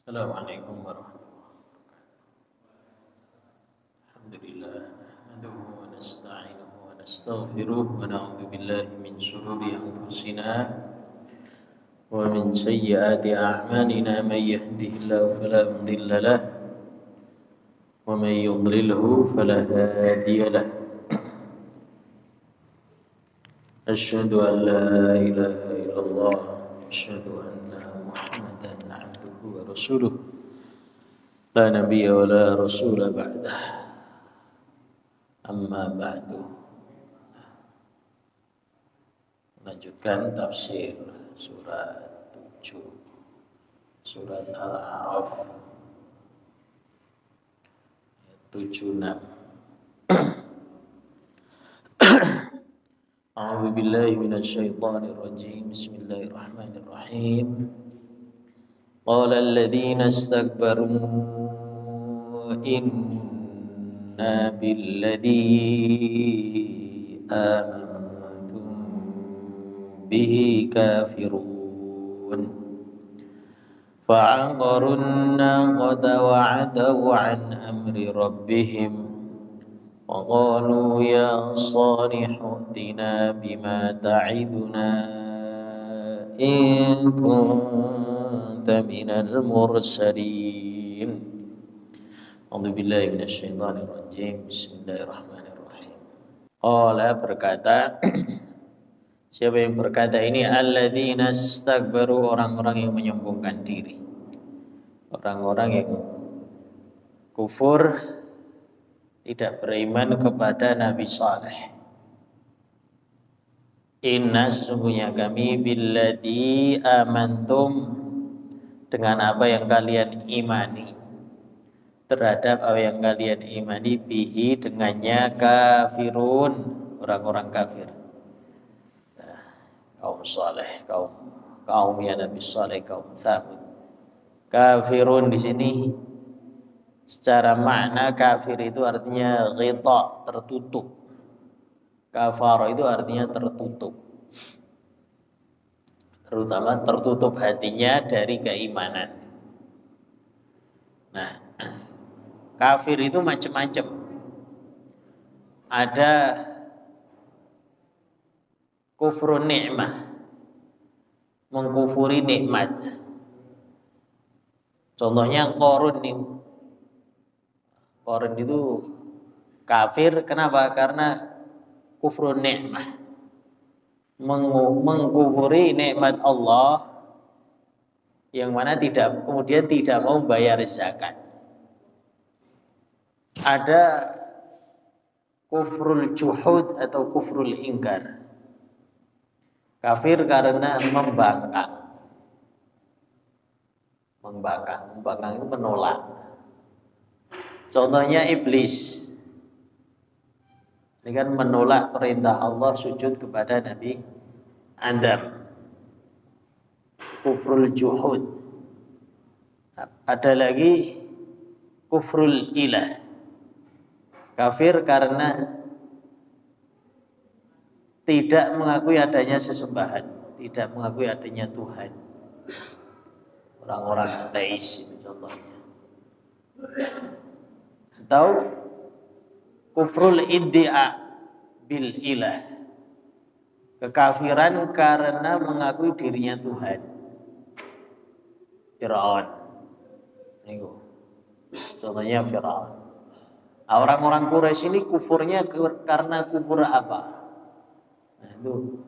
Assalamualaikum warahmatullahi wabarakatuh. Alhamdulillah nahmaduhu wa nasta'inuhu wa nastaghfiruh wa na'udzu billahi min shururi anfusina wa min sayyiati a'malina may yahdihillahu fala mudilla lahu wa may yudlilhu fala hadiya lahu. Asyhadu an la ilaha illallah wa asyhadu anna Muhammadan 'abduhu wa rasuluh. La nabiyya wa la rasula ba'dah. Amma ba'du. Melanjutkan tafsir surat 7, surat Al-A'raf ayat 76. A'udzu billahi minasy syaithanir rajim. Bismillahirrahmanirrahim. Qala alladziina istakbaru inna billadzi amantum bihi kafirun fa'aqarun naqata wa'adaw 'an amri rabbihim wa qalu ya salihu atina bima ta'iduna in kunta minal mursalin. A'udzu billahi minasyaitonir rajim. Bismillahirrahmanirrahim. Allah berkata, siapa yang berkata ini? Alladzina istakbaru, orang-orang yang menyombongkan diri, orang-orang yang kufur, tidak beriman kepada Nabi Saleh. Inna, sesungguhnya kami, billadzi amantum, dengan apa yang kalian imani, terhadap apa yang kalian imani, bihi, dengannya, kafirun, orang-orang kafir. Kaum Saleh, kaumnya Nabi Saleh, kaum Tsamud. Kafirun di sini secara makna kafir itu artinya ghita, tertutup. Kafara itu artinya tertutup, terutama tertutup hatinya dari keimanan. Nah, kafir itu macam-macam. Ada kufrun ni'mah, mengkufuri nikmat. Contohnya Qarun nih. Qarun itu kafir, kenapa? Karena kufrun ni'mah, mengkufuri nikmat Allah yang mana kemudian tidak mau bayar zakat. Ada kufrul juhud atau kufrul ingkar, kafir karena membangkang itu menolak. Contohnya iblis, ini kan menolak perintah Allah sujud kepada Nabi Adam, kufrul juhud. Ada lagi kufrul ilah, kafir karena tidak mengakui adanya sesembahan, tidak mengakui adanya Tuhan. Orang-orang ateis itu contohnya. Atau kufrul iddia bil ilah, kekafiran karena mengakui dirinya Tuhan. Fir'aun, contohnya Fir'aun. Orang-orang Quraisy ini kufurnya karena kufur apa? Nah, itu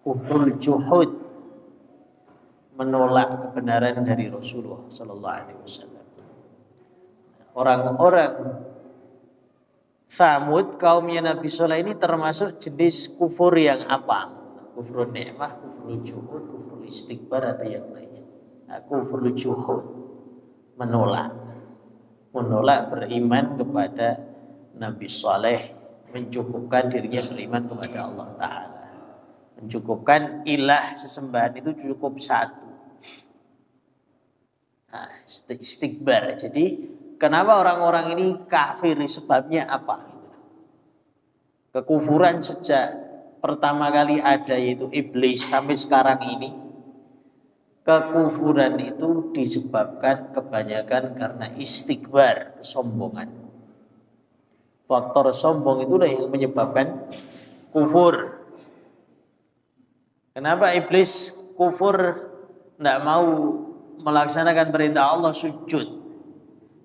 kufrul juhud, menolak kebenaran dari Rasulullah Sallallahu Alaihi Wasallam. Orang-orang Tsamud, kaumnya Nabi Saleh ini termasuk jenis kufur yang apa? Kufrun ni'mah, kufrul juhud, kufrul istikbar atau yang lainnya. Nah, kufrul juhud, menolak beriman kepada Nabi Saleh, mencukupkan dirinya beriman kepada Allah Ta'ala, mencukupkan ilah sesembahan itu cukup satu. Nah, istikbar. Jadi kenapa orang-orang ini kafir? Sebabnya apa? Kekufuran sejak pertama kali ada, yaitu iblis, sampai sekarang ini kekufuran itu disebabkan kebanyakan karena istikbar, kesombongan. Faktor sombong itulah yang menyebabkan kufur. Kenapa iblis kufur, tidak mau melaksanakan perintah Allah sujud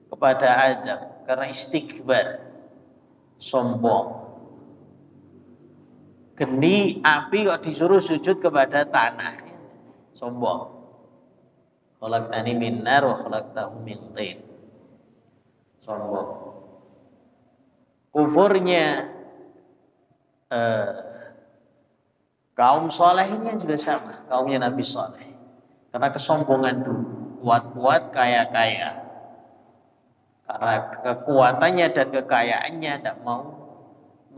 kepada Adam? Karena istikbar, sombong. Geni api kok disuruh sujud kepada tanah, sombong. Khalaqtani min nar wa khalaqtahu min tin, sombong. Kufurnya kaum soleh ini juga sama, kaumnya Nabi Soleh. Karena kesombongan dulu, kuat-kuat, kaya-kaya. Karena kekuatannya dan kekayaannya tidak mau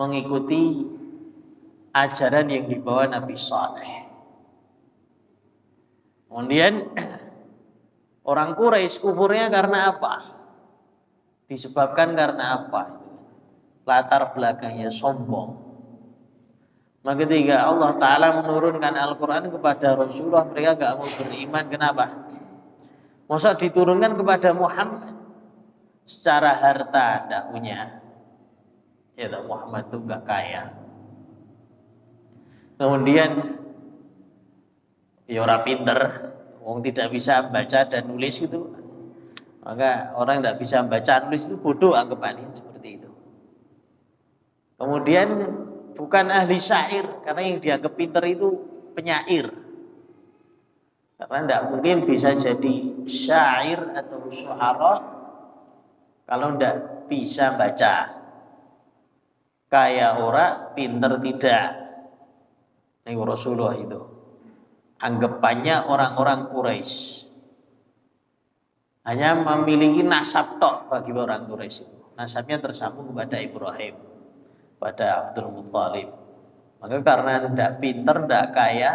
mengikuti ajaran yang dibawa Nabi Saleh. Kemudian orang Quraisy kufurnya karena apa? Disebabkan karena apa? Latar belakangnya sombong. Maka ketika Allah Ta'ala menurunkan Al-Quran kepada Rasulullah, mereka gak mau beriman. Kenapa? Masa diturunkan kepada Muhammad? Secara harta tidak punya. Ya, Muhammad itu gak kaya. Kemudian ya orang pinter, orang tidak bisa baca dan nulis itu. Maka orang tidak bisa baca nulis itu bodoh anggapannya, seperti itu. Kemudian bukan ahli syair, karena yang dianggap pinter itu penyair. Karena tidak mungkin bisa jadi syair atau syu'ara kalau tidak bisa baca. Kaya ora, pinter tidak. Ini Rasulullah itu. Anggapannya orang-orang Quraisy hanya memiliki nasab tok bagi orang Quraisy itu. Nasabnya tersambung kepada Ibrahim, pada Abdul Muttalib. Maka karena tidak pinter, tidak kaya,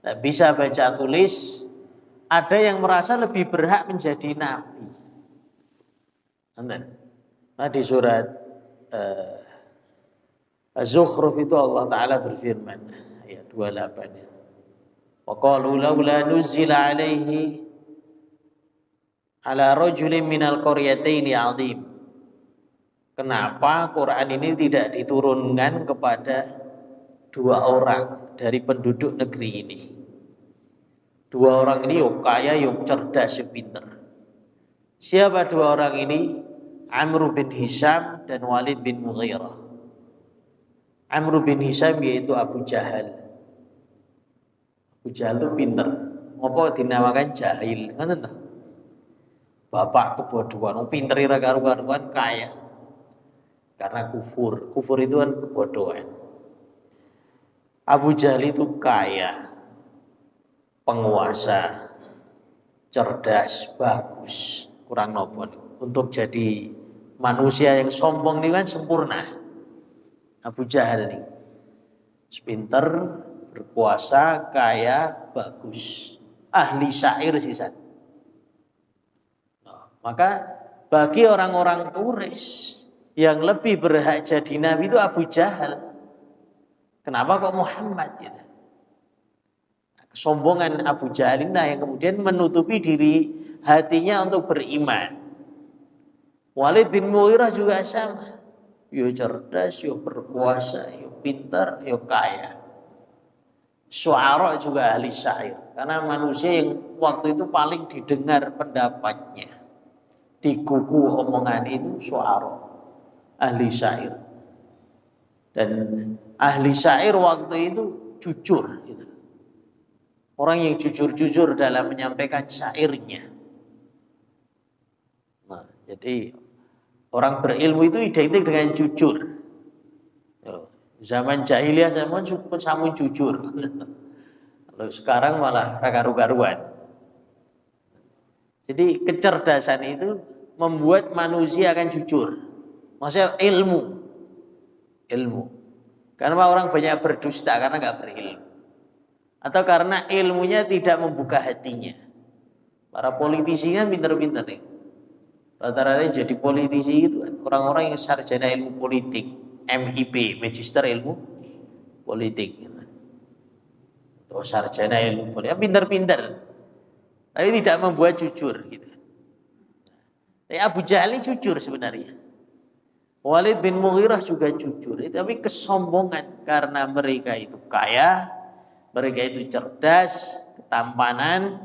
tidak bisa baca tulis, ada yang merasa lebih berhak menjadi nabi. Nah, di surat Az-Zukhruf itu Allah Ta'ala berfirman, ayat 28. Wa qalu laula nuzila alaihi ala rajulin minal qaryataini 'azim. Kenapa Quran ini tidak diturunkan kepada dua orang dari penduduk negeri ini? Dua orang ini yuk kaya, yuk cerdas, yuk pinter. Siapa dua orang ini? Amr bin Hisham dan Walid bin Mughirah. Amr bin Hisham yaitu Abu Jahal. Abu Jahal itu pinter. Apa dinamakan jahil? Kan entah. Bapak kebodohan, pinter ira karu-karuan, kaya. Karena kufur. Kufur itu kan kebodohan. Abu Jahal itu kaya, penguasa, cerdas, bagus, kurang nopo. Untuk jadi manusia yang sombong ini kan sempurna. Abu Jahal ini pinter, berkuasa, kaya, bagus, ahli syair sisat. Maka bagi orang-orang Quraisy yang lebih berhak jadi nabi itu Abu Jahal. Kenapa kok Muhammad gitu? Kesombongan Abu Jahal ini yang kemudian menutupi diri hatinya untuk beriman. Walid bin Mughirah juga sama. Yo cerdas, yo berkuasa, yo pintar, yo kaya. Syu'ara juga ahli syair. Karena manusia yang waktu itu paling didengar pendapatnya, dikuku omongan itu syu'ara, ahli syair. Dan ahli syair waktu itu jujur gitu. Orang yang jujur-jujur dalam menyampaikan syairnya. Nah, jadi orang berilmu itu identik dengan jujur. Zaman jahiliyah zaman samun jujur. Kalau sekarang malah karu-karuan. Jadi kecerdasan itu membuat manusia akan jujur. Maksudnya ilmu. Karena orang banyak berdusta karena nggak berilmu. Atau karena ilmunya tidak membuka hatinya. Para politisi kan pinter-pinter nih. Rata-rata jadi politisi itu orang-orang yang sarjana ilmu politik, MIP, Magister Ilmu Politik. Atau sarjana ilmu politik, pinter-pinter. tapi tidak membuat jujur gitu. Tapi Abu Jahal ini jujur sebenarnya. Walid bin Mughirah juga jujur, tapi kesombongan karena mereka itu kaya, mereka itu cerdas, ketampanan,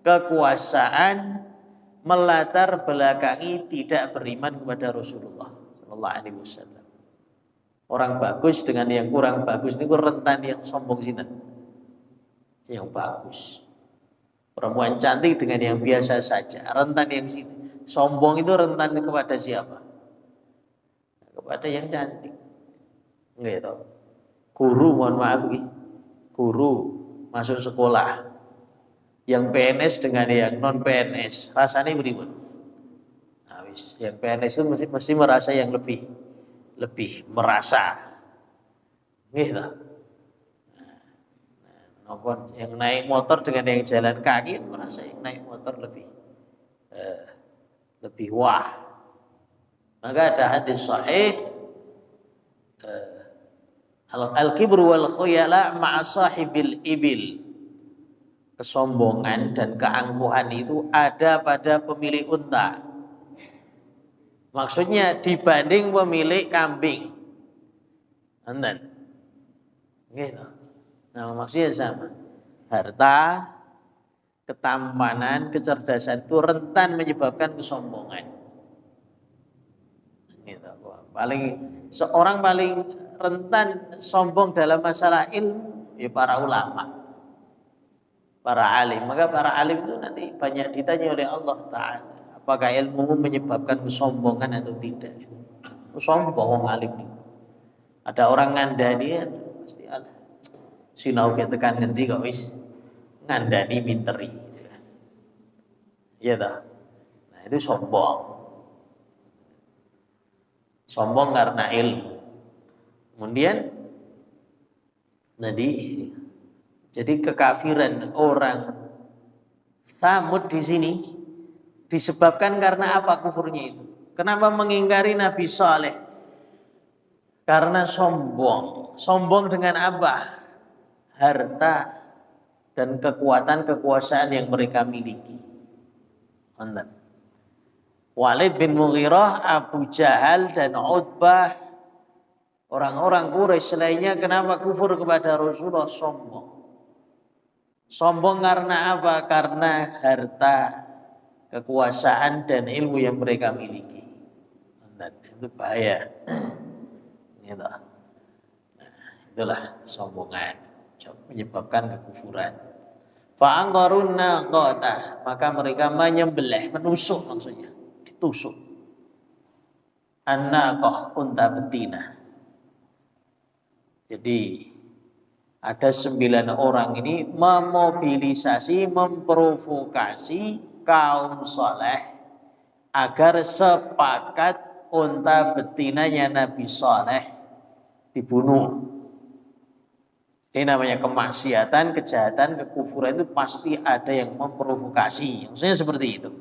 kekuasaan, melatar belakangi tidak beriman kepada Rasulullah Sallallahu Alaihi Wasallam. Orang bagus dengan yang kurang bagus ini rentan yang sombong sinten. Yang bagus. Perempuan cantik dengan yang biasa saja, rentan yang sini. Sombong itu rentan kepada siapa? Kepada yang cantik. Gitu. Guru, mohon maaf nih. Guru masuk sekolah. Yang PNS dengan yang non PNS, rasanya beriman. Nah, yang PNS itu mesti merasa yang lebih merasa. Gitu. Yang naik motor dengan yang jalan kaki merasa yang naik motor lebih wah. Maka ada hadis sahih al-kibru wal khuyala ma'a sahibil ibil. Kesombongan dan keangkuhan itu ada pada pemilik unta. Maksudnya dibanding pemilik kambing. Enten. Gitu. Nah, maksudnya sama. Harta, ketampanan, kecerdasan itu rentan menyebabkan kesombongan. Gitu. Seorang paling rentan sombong dalam masalah ilmu ya para ulama, para alim. Maka para alim itu nanti banyak ditanya oleh Allah Ta'ala, apakah ilmu menyebabkan kesombongan atau tidak. Sombong alim itu. Ada orang ngandani pasti ada. Sinau ke tekan ngendi kok wis ngandani minteri. Iya toh. Nah, itu sombong. Sombong karena ilmu. Kemudian jadi kekafiran orang Tsamud di sini disebabkan karena apa kufurnya itu? Kenapa mengingkari Nabi Saleh? Karena sombong. Sombong dengan apa? Harta dan kekuasaan yang mereka miliki. Walid bin Mughirah, Abu Jahal dan Utbah, orang-orang Quraisy lainnya kenapa kufur kepada Rasulullah? Sombong karena apa? Karena harta, kekuasaan dan ilmu yang mereka miliki. Itu bahaya. Gitu. Nah, itulah sombongan menyebabkan kekufuran. Fa'angqarunna qata, maka mereka menyembelih, menusuk maksudnya, ditusuk. An-naqah, unta betina. Jadi ada 9 orang ini memobilisasi, memprovokasi kaum soleh agar sepakat unta betinanya Nabi Saleh dibunuh. Ini namanya kemaksiatan, kejahatan, kekufuran itu pasti ada yang memprovokasi. Maksudnya seperti itu.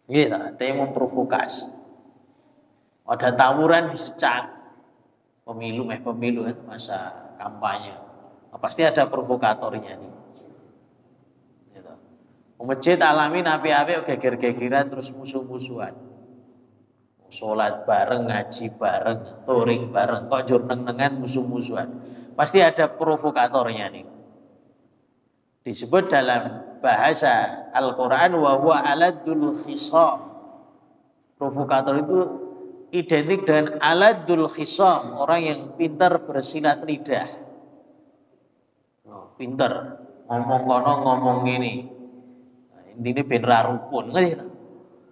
Gitu, ada yang memprovokasi. Ada tawuran disecak. Pemilu kan masa kampanye. Pasti ada provokatornya nih. Gitu. Masjid alamin api-api geger-gegeran terus musuh-musuhan. Sholat bareng, ngaji bareng, touring bareng, kok jur neng-nengan musuh-musuhan. Pasti ada provokatornya nih. Disebut dalam bahasa Al-Quran wa huwa aladul khisam. Provokator itu identik dengan aladul khisam, orang yang pintar bersilat lidah. Pintar, ngomong kono ngomong gini. Intinya ben ra rukun, gitu.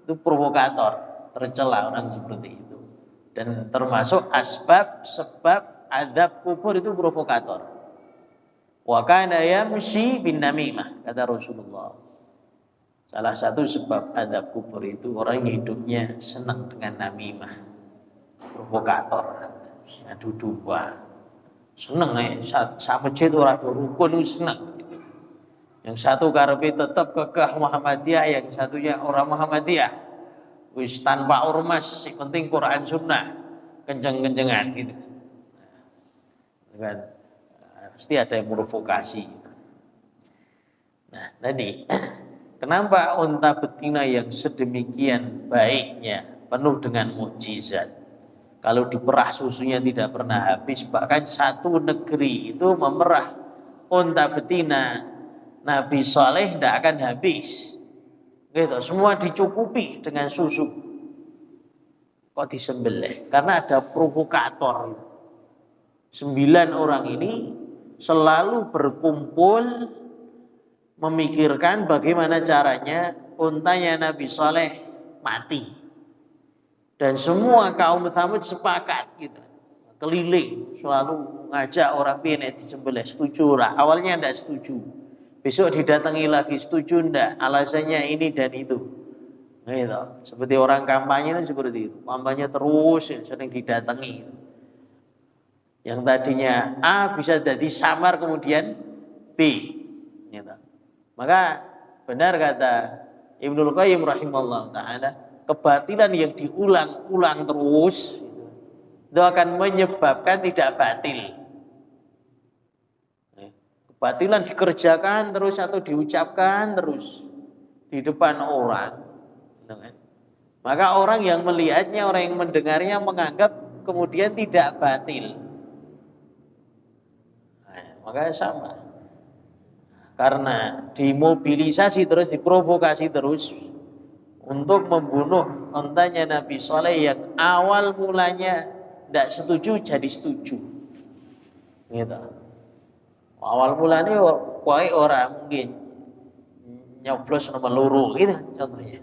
Itu provokator, tercela orang seperti itu. Dan termasuk sebab azab kubur itu provokator. Wa kana yamshi bin namimah, kata Rasulullah. Salah satu sebab azab kubur itu orang hidupnya senang dengan namimah. Provokator, adu domba. Seneng sama masjid ora rukun seneng. Yang satu karepe tetap kekeh Muhammadiyah, yang satunya orang Muhammadiyah. Wis tanpa ormas, yang penting Quran Sunnah, kenceng-kencengan gitu. Kan pasti ada yang provokasi. Nah, tadi kenapa unta betina yang sedemikian baiknya, penuh dengan mukjizat, kalau diperah susunya tidak pernah habis, bahkan satu negeri itu memerah unta betina Nabi Saleh tidak akan habis. Gitu, semua dicukupi dengan susu. Kok disembelih? Karena ada provokator. 9 orang ini selalu berkumpul memikirkan bagaimana caranya untanya Nabi Saleh mati. Dan semua kaum Tsamud sepakat gitu. Keliling selalu ngajak orang piye disembelih, setuju ora? Awalnya enggak setuju. Besok didatangi lagi, setuju enggak? Alasannya ini dan itu. Gitu. Seperti orang kampanye itu seperti itu. Kampanye terus sering didatangi. Yang tadinya A bisa jadi samar kemudian B. Gitu. Maka benar kata Ibnul Qayyim rahimahullah ta'ala, kebatilan yang diulang-ulang terus itu akan menyebabkan tidak batil. Kebatilan dikerjakan terus atau diucapkan terus di depan orang. Maka orang yang melihatnya, orang yang mendengarnya menganggap kemudian tidak batil. Maka sama. Karena dimobilisasi terus, diprovokasi terus untuk membunuh untanya Nabi Saleh yang awal mulanya tidak setuju jadi setuju. Gitu. Awal mulanya wae orang mungkin nyoblos nomor loro gitu contohnya.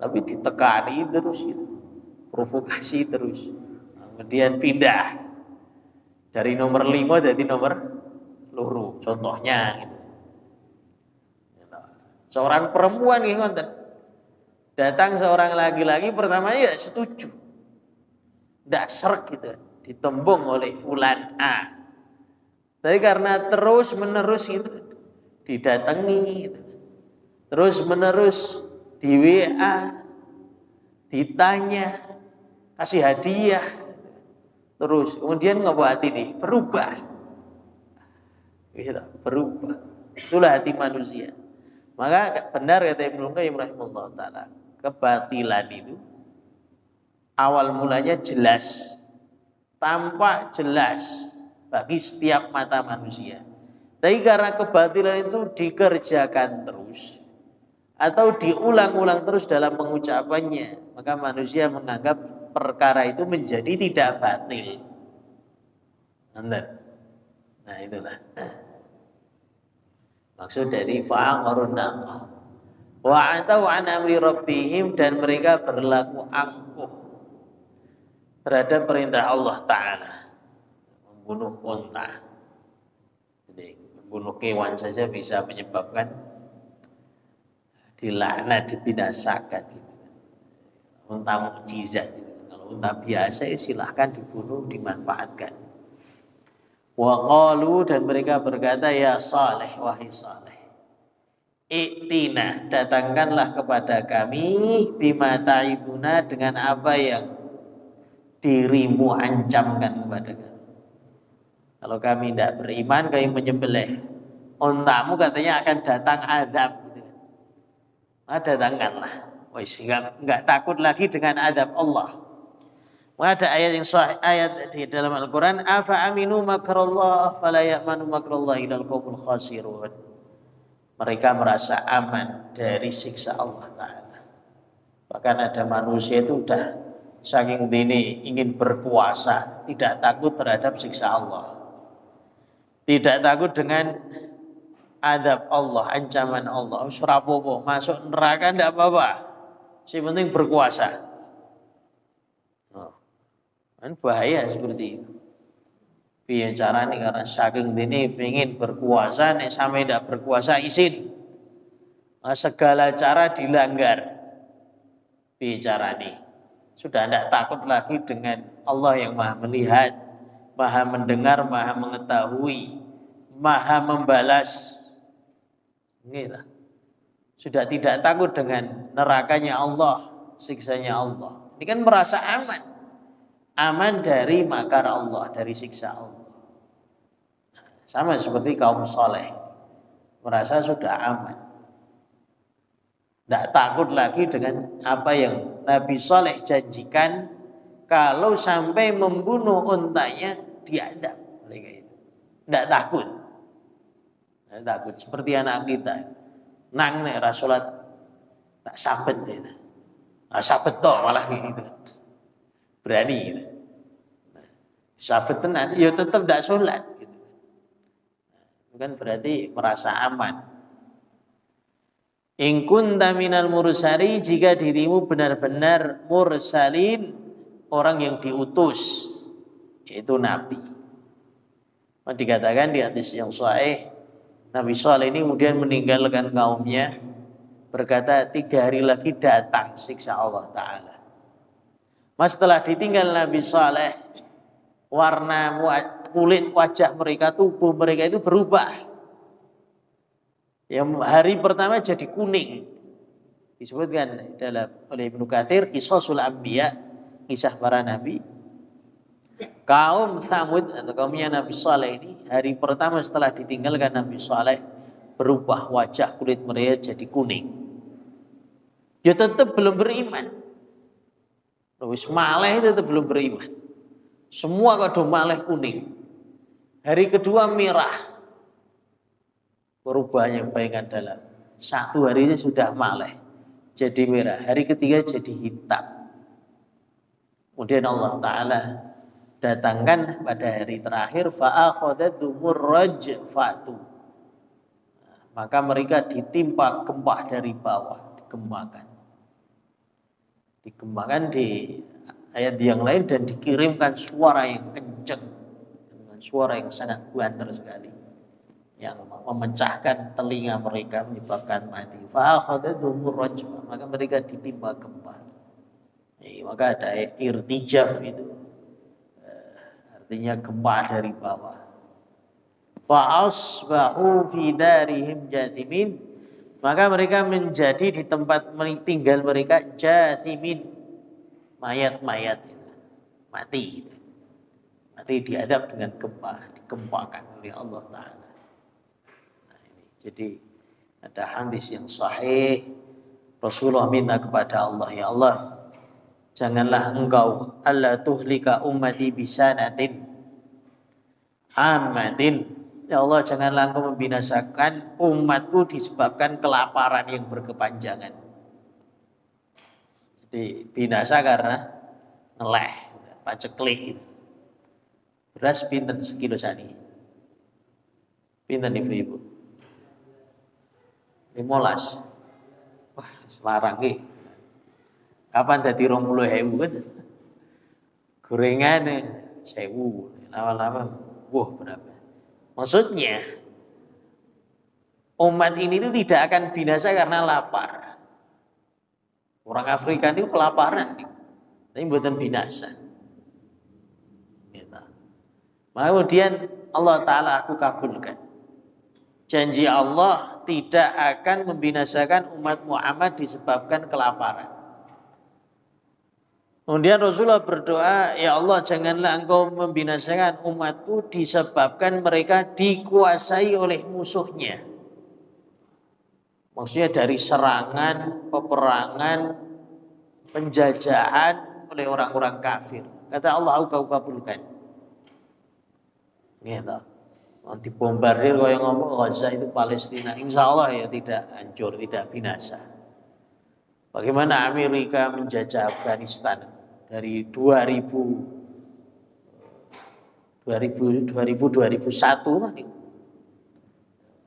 Tapi ditekani terus gitu. Provokasi terus. Kemudian pindah dari nomor 5 jadi nomor loro contohnya gitu. Seorang perempuan gitu datang seorang laki-laki pertamanya ya setuju, tidak serk gitu, ditembung oleh fulan A. Tapi karena terus menerus itu didatangi gitu. Terus menerus di WA ditanya, kasih hadiah terus, kemudian ngebuat ini berubah gitu, berubah. Itulah hati manusia. Maka benar kata Ibnu Qayyim rahimahullah ta'ala, kebatilan itu awal mulanya jelas, tampak jelas bagi setiap mata manusia. Tapi karena kebatilan itu dikerjakan terus atau diulang-ulang terus dalam pengucapannya, maka manusia menganggap perkara itu menjadi tidak batil. Nah itulah maksud dari fa'aqarun naqah wa atau an amri rabbihim, dan mereka berlaku angkuh terhadap perintah Allah Ta'ala, membunuh unta. Jadi membunuh kewan saja bisa menyebabkan dilaknat, dibinasakan gitu. Unta mukjizat gitu. Kalau unta biasa ya silahkan dibunuh, dimanfaatkan. Wa qalu, dan mereka berkata, ya Saleh, wahai Saleh, i'tina, datangkanlah kepada kami bima ta'iduna, dengan apa yang dirimu ancamkan kepada kami. Kalau kami tidak beriman, kami menyembelih untamu, katanya akan datang azab gitu. Datangkanlah. Wis enggak takut lagi dengan azab Allah. Ada ayat yang sahih, ayat di dalam Al-Quran, afa aminu makrallah fala ya'manu makrallah ilal qaumul khasirun. Mereka merasa aman dari siksa Allah Ta'ala. Bahkan ada manusia itu udah saking dini ingin berpuasa, tidak takut terhadap siksa Allah, tidak takut dengan azab Allah, ancaman Allah. Surapopo masuk neraka tidak apa-apa, yang penting berpuasa. Kan bahaya seperti itu. Piye carane karena saking dene pengen berkuasa, nek sampai tidak berkuasa izin. Segala cara dilanggar. Piye carane? Sudah tidak takut lagi dengan Allah yang Maha melihat, Maha mendengar, Maha mengetahui, Maha membalas. Gitu. Sudah tidak takut dengan nerakanya Allah, siksanya Allah. Ini kan merasa aman. Aman dari makar Allah, dari siksa Allah. Sama seperti kaum soleh. merasa sudah aman. Tidak takut lagi dengan apa yang Nabi Saleh janjikan, kalau sampai membunuh untanya diadab mereka itu. Tidak takut. Tidak takut seperti anak kita. Nang nek rasulat tak sabet itu. Sabet toh malah gitu. Berani gitu. Sabet tenan ya tetap tidak sholat gitu. Kan berarti merasa aman. In kunta minal mursali, jika dirimu benar-benar mursalin, orang yang diutus, yaitu nabi. Dikatakan di hadis yang sahih, Nabi Saleh ini kemudian meninggalkan kaumnya, berkata 3 hari lagi datang siksa Allah Ta'ala. Mas setelah ditinggal Nabi Saleh, warna kulit wajah mereka, tubuh mereka itu berubah. Yang hari pertama jadi kuning, disebutkan oleh Ibnu Katsir Qisasul Anbiya, kisah para nabi. Kaum Tsamud atau kaumnya Nabi Saleh ini hari pertama setelah ditinggalkan Nabi Saleh berubah wajah, kulit mereka jadi kuning. Ya tetap belum beriman. Terus maleh tetap belum beriman. Semua kado maleh kuning. Hari kedua merah. Perubahan yang baik dalam 1 hari ini sudah maleh jadi merah, hari ketiga jadi hitam. Kemudian Allah Ta'ala datangkan pada hari terakhir fa'akhadathumur rajfatu, maka mereka ditimpa gempa dari bawah, digemakan di ayat yang lain, dan dikirimkan suara yang kencang dengan suara yang sangat banter sekali yang memecahkan telinga mereka, menyebabkan mati. Fa'akhadathumur rajfah, maka mereka ditimpa gempa. Maka ada irtijaf itu, artinya gempa dari bawah. Fa'asbahu fi darihim jathimin, maka mereka menjadi di tempat tinggal mereka jathimin, mayat-mayat itu, mati itu. Mati diadab dengan gempa, digempakan oleh Allah Ta'ala. Jadi ada hadis yang sahih, Rasulullah minta kepada Allah, ya Allah, janganlah engkau alla tuhlika ummati bisanatin amatin. Ya Allah, janganlah engkau membinasakan umatku disebabkan kelaparan yang berkepanjangan. Jadi binasa karena ngeleh, paceklik. Beras pinten sekilo sani? Pinten ibu-ibu? 15. Wah, larang nggih. Kapan dadi 20.000 kan? Gorengane 1.000, lama-lama wah berapa. Maksudnya umat ini itu tidak akan binasa karena lapar. Orang Afrika itu kelaparan, tapi bukan binasa. Gitu. Kemudian Allah Ta'ala aku kabulkan. Janji Allah tidak akan membinasakan umat Muhammad disebabkan kelaparan. Kemudian Rasulullah berdoa, ya Allah, janganlah engkau membinasakan umatku disebabkan mereka dikuasai oleh musuhnya. Maksudnya dari serangan, peperangan, penjajahan oleh orang-orang kafir. Kata Allah, aku kabulkan. Gitu. Dibombardir kaya ngomong Gaza itu Palestina, insya Allah ya tidak hancur, tidak binasa. Bagaimana Amerika menjajah Afghanistan dari 2001 tadi,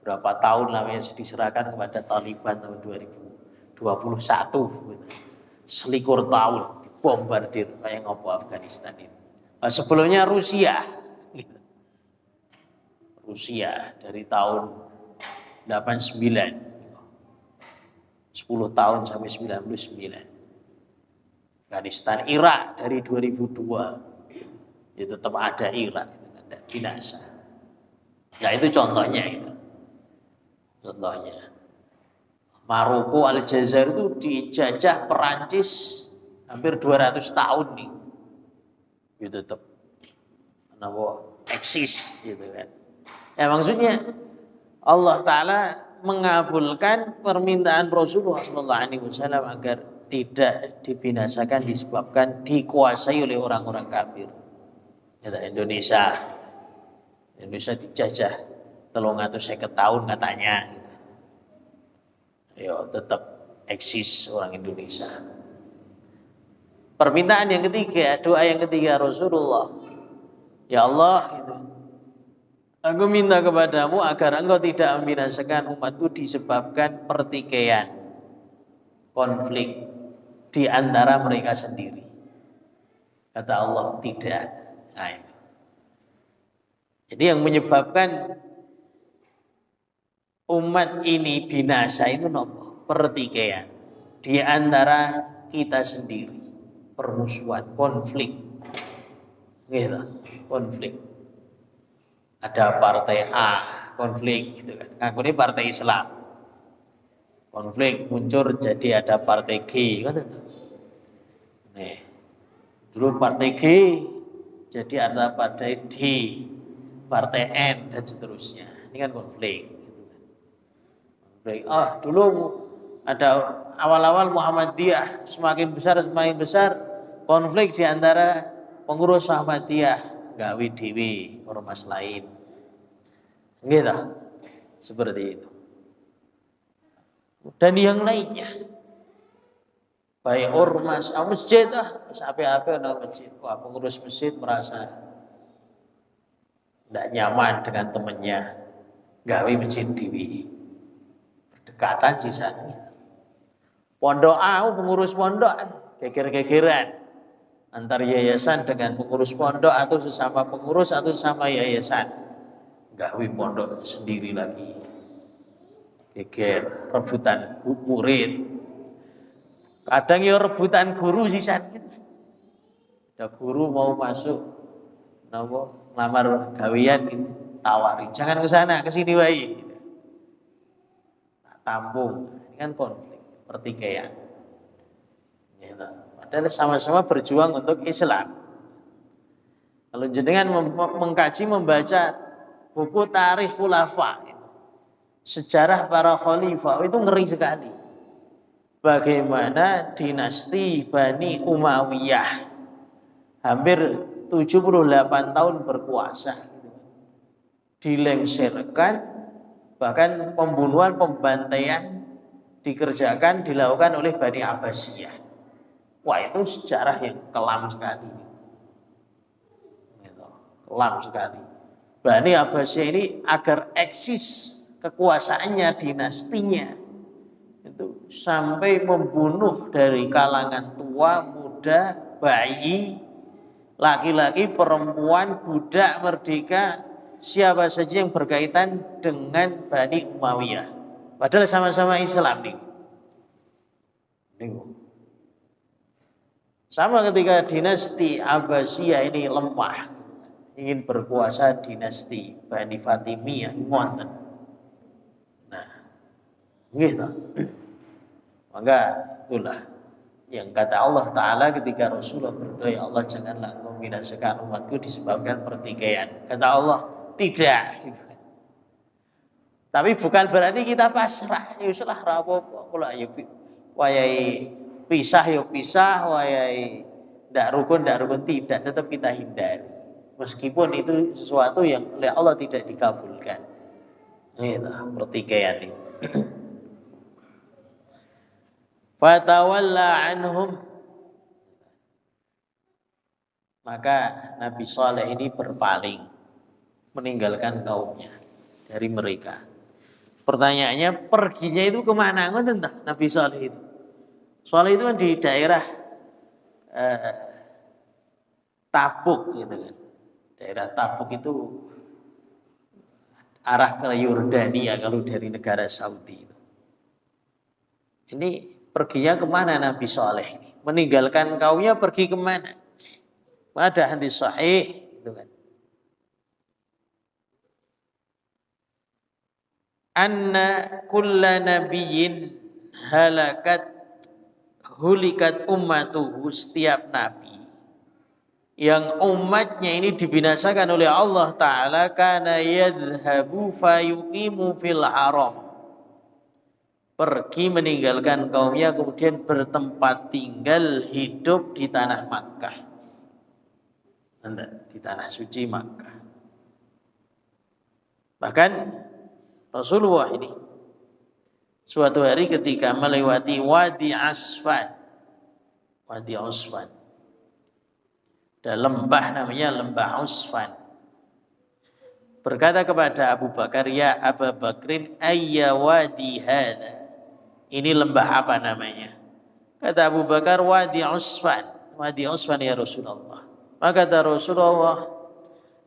berapa tahun namanya diserahkan kepada Taliban tahun 2021 gitu. Selikur tahun dibombardir kayak ngopo Afghanistan itu. Nah, sebelumnya Rusia dari tahun 89, 10 tahun sampai 99. Afghanistan, Irak dari 2002, ya tetap ada Irak, ada binasa. Ya itu contohnya itu. Contohnya Maroko, Aljazair itu dijajah Perancis hampir 200 tahun nih. Ya tetap eksis gitu kan. Ya maksudnya Allah Ta'ala mengabulkan permintaan Rasulullah SAW agar tidak dibinasakan disebabkan dikuasai oleh orang-orang kafir. Kata Indonesia dijajah 350 tahun katanya. Yo, tetap eksis orang Indonesia. Permintaan yang ketiga, doa yang ketiga Rasulullah, ya Allah, gitu, aku minta kepadamu agar engkau tidak membinasakan umatku disebabkan pertikaian, konflik di antara mereka sendiri. Kata Allah, tidak. Nah, itu. Jadi yang menyebabkan umat ini binasa itu nopo? Pertikaian di antara kita sendiri, permusuhan, konflik, gitu, konflik. Ada partai A, konflik, gitu kan? Aku ini partai Islam, konflik muncul jadi ada partai G, kan itu. Nih, dulu partai G jadi ada partai D, partai N dan seterusnya. Ini kan konflik. Dulu ada awal-awal Muhammadiyah, semakin besar konflik di antara pengurus Muhammadiyah, gawe dewi ormas lain, gitu, seperti itu. Dan yang lainnya, baik ormas, masjid, apa-apa masjid, pengurus masjid merasa tidak nyaman dengan temannya, gawe masjid dewi. Dekatan sisan gitu. Pondok pengurus pondok geger-gegeran antar yayasan dengan pengurus pondok atau sesama pengurus atau sesama yayasan, gawe pondok sendiri lagi, geger, rebutan murid, kadang ya rebutan guru sisan gitu. Ada guru mau masuk ngelamar gawean gitu, tawari, jangan ke sana, ke sini wae gitu. Tampung, ini kan konflik, pertikaian. Padahal sama-sama berjuang untuk Islam. Kalau jenengan mengkaji, membaca buku Tarikh Khulafa, sejarah para khalifah, itu ngeri sekali. Bagaimana dinasti Bani Umayyah hampir 78 tahun berkuasa, dilengsarkan. Bahkan pembunuhan, pembantaian dilakukan oleh Bani Abbasiyah. Wah, itu sejarah yang kelam sekali. Kelam sekali. Bani Abbasiyah ini agar eksis kekuasaannya, dinastinya, itu sampai membunuh dari kalangan tua, muda, bayi, laki-laki, perempuan, budak, merdeka, siapa saja yang berkaitan dengan Bani Umayyah. Padahal sama-sama Islam nih. Sama ketika dinasti Abbasiyah ini lemah, ingin berkuasa dinasti Bani Fatimiyah ngonten. Nah, gitu. Maka itulah yang kata Allah Ta'ala ketika Rasulullah berdoa, ya Allah janganlah engkau binasakan umatku disebabkan pertikaian. Kata Allah, tidak gitu. Tapi bukan berarti kita pasrah, ya salah rapopo, kula ya wayahe pisah ya pisah, wayahe ndak rukun tidak, tetap kita hindari. Meskipun itu sesuatu yang oleh Allah tidak dikabulkan. Gitu, pertikaian itu. Fatawalla anhum, maka Nabi Saleh ini berpaling, meninggalkan kaumnya dari mereka. Pertanyaannya, perginya itu kemana? Entah Nabi Saleh itu. Saleh itu kan di daerah Tabuk gitu kan. Daerah Tabuk itu arah ke Yordania kalau dari negara Saudi itu. Ini perginya kemana Nabi Saleh ini? Meninggalkan kaumnya pergi kemana? Ada hadis sahih gitu kan. Anna kulla nabiyyin hulikat ummatuhu, setiap nabi yang umatnya ini dibinasakan oleh Allah Ta'ala, kana yadhhabu fayuqimu fil haram, pergi meninggalkan kaumnya, kemudian bertempat tinggal hidup di tanah Makkah, di tanah suci Makkah. Bahkan Rasulullah ini suatu hari ketika melewati Wadi Asfan, ada lembah namanya Lembah Asfan, berkata kepada Abu Bakar, ya Abu Bakrin, ayya wadi hadha, ini lembah apa namanya? Kata Abu Bakar, Wadi Asfan ya Rasulullah. Maka kata Rasulullah,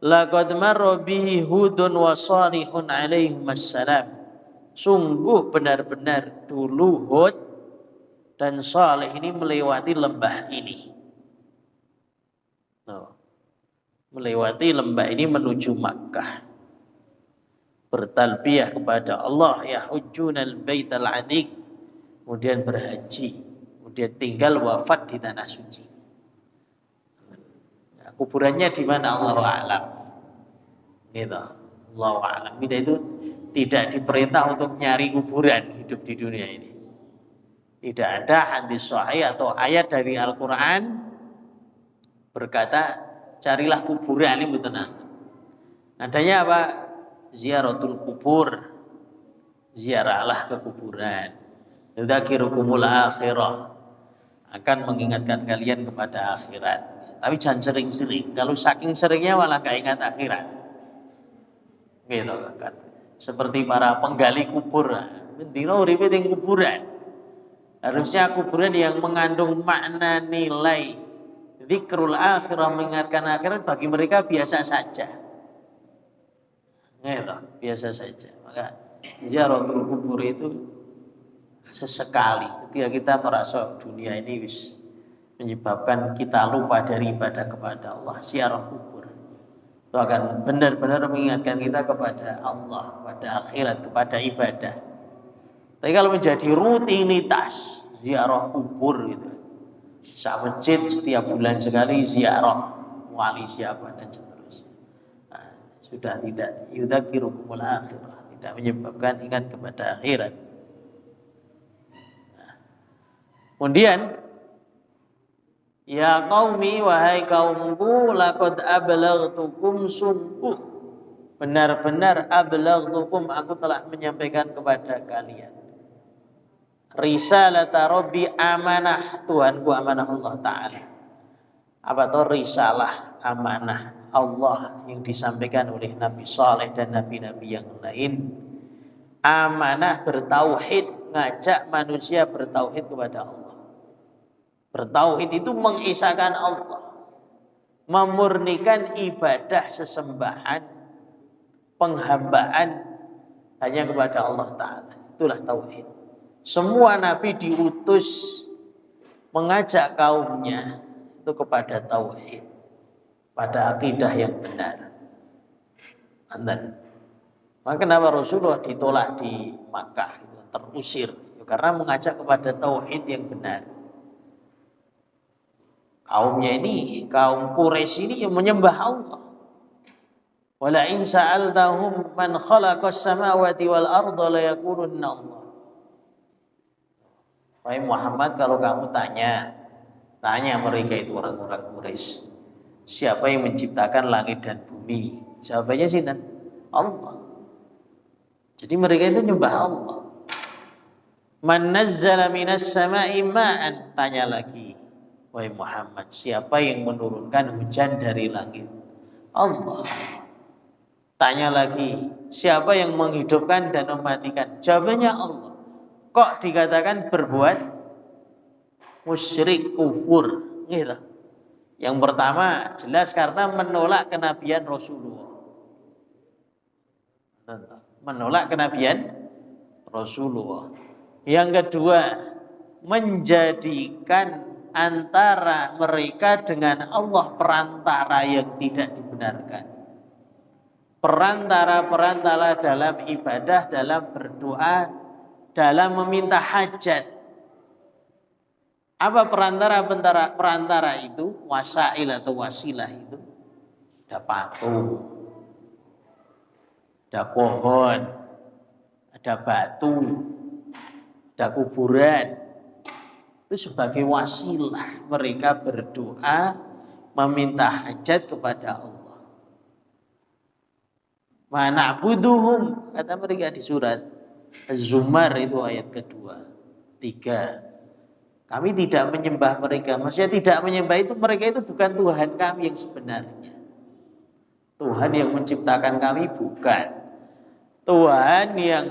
laqad marra bihi Hudun wa Salihun alaihimassalam, sungguh benar-benar dulu Hud dan Saleh ini melewati lembah ini. Melewati lembah ini menuju Makkah, bertalbiyah kepada Allah, ya hujjunal baital atiq, kemudian berhaji, kemudian tinggal wafat di tanah suci. Nah, kuburannya di mana Allahu a'lam. Gitu. Allahu a'lam. Kita itu tidak diperintah untuk nyari kuburan hidup di dunia ini. Tidak ada hadis sahih atau ayat dari Al-Qur'an berkata carilah kuburan ini betul. Adanya apa? Ziaratul kubur, ziarahlah ke kuburan. Yudzakirukumul akhirah, akan mengingatkan kalian kepada akhirat. Tapi jangan sering-sering. Kalau saking seringnya malah gak ingat akhirat. Gitu kan. Seperti para penggali kubur. Mendino uripe ning kuburan. Harusnya kuburan yang mengandung makna nilai zikrul akhirah, mengingatkan akhirat, bagi mereka biasa saja. Biasa saja. Maka ziaratul kubur itu sesekali ketika kita merasa dunia ini menyebabkan kita lupa dari ibadah kepada Allah, ziarah kubur itu akan benar-benar mengingatkan kita kepada Allah, kepada akhirat, kepada ibadah. Tapi kalau menjadi rutinitas ziarah kubur itu, masjid setiap bulan sekali ziarah wali siapa dan seterusnya, sudah tidak yudzakirukumul akhirah, tidak menyebabkan ingat kepada akhirat. Kemudian, ya qaumi, wahai kaumku, laqad ablaghtukum, sungguh benar-benar ablaghtukum, aku telah menyampaikan kepada kalian risalata rabbi, amanah Tuhanku, amanah Allah Ta'ala. Apa itu risalah, amanah Allah yang disampaikan oleh Nabi Saleh dan nabi-nabi yang lain? Amanah bertauhid, ngajak manusia bertauhid kepada Allah. Bertauhid itu mengisahkan Allah, memurnikan ibadah sesembahan, penghambaan hanya kepada Allah Ta'ala. Itulah tauhid. Semua nabi diutus mengajak kaumnya itu kepada tauhid, pada akidah yang benar. Maka kenapa Rasulullah ditolak di Makkah, itu terusir? Karena mengajak kepada tauhid yang benar. Kaumnya ini, kaum Quraisy ini yang menyembah Allah. Wala in sa'altahum man khalaqas samawati wal arda la yaqulunna Allah. Wahai Muhammad, kalau kamu tanya mereka itu orang-orang Quraisy, siapa yang menciptakan langit dan bumi? Jawabannya sih Allah. Jadi mereka itu nyembah Allah. Man nazzala minas sama'i ma'an, tanya lagi, wahai Muhammad, siapa yang menurunkan hujan dari langit? Allah. Tanya lagi, siapa yang menghidupkan dan mematikan? Jawabannya Allah. Kok dikatakan berbuat musyrik, kufur? Gitu. Yang pertama jelas karena menolak kenabian Rasulullah. Menolak kenabian Rasulullah. Yang kedua, menjadikan antara mereka dengan Allah perantara yang tidak dibenarkan. Perantara dalam ibadah, dalam berdoa, dalam meminta hajat. Apa perantara itu? Wasail atau wasilah itu. Ada patung, ada pohon, ada batu, ada kuburan. Itu sebagai wasilah mereka berdoa meminta hajat kepada Allah. Ma na'buduhum, kata mereka di surat Az-Zumar itu ayat kedua, 3. Kami tidak menyembah mereka. Maksudnya tidak menyembah itu mereka itu bukan Tuhan kami yang sebenarnya. Tuhan yang menciptakan kami bukan. Tuhan yang